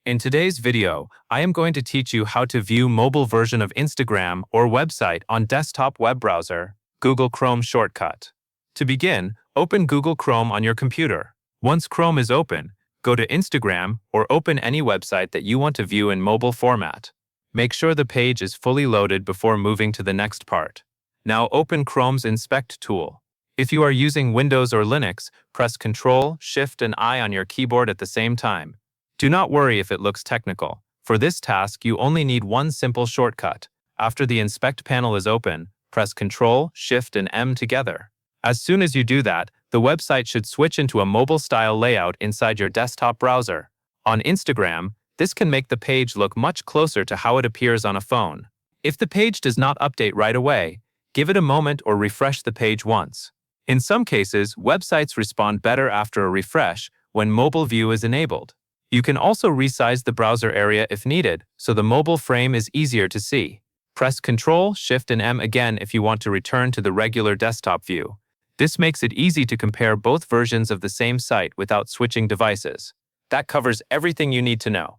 In today's video, I am going to teach you how to view mobile version of Instagram or website on desktop web browser, Google Chrome shortcut. To begin, open Google Chrome on your computer. Once Chrome is open, go to Instagram or open any website that you want to view in mobile format. Make sure the page is fully loaded before moving to the next part. Now open Chrome's Inspect tool. If you are using Windows or Linux, press Ctrl, Shift, and I on your keyboard at the same time. Do not worry if it looks technical. For this task, you only need one simple shortcut. After the Inspect panel is open, press Ctrl, Shift, and M together. As soon as you do that, the website should switch into a mobile-style layout inside your desktop browser. On Instagram, this can make the page look much closer to how it appears on a phone. If the page does not update right away, give it a moment or refresh the page once. In some cases, websites respond better after a refresh when mobile view is enabled. You can also resize the browser area if needed, so the mobile frame is easier to see. Press Ctrl, Shift, and M again if you want to return to the regular desktop view. This makes it easy to compare both versions of the same site without switching devices. That covers everything you need to know.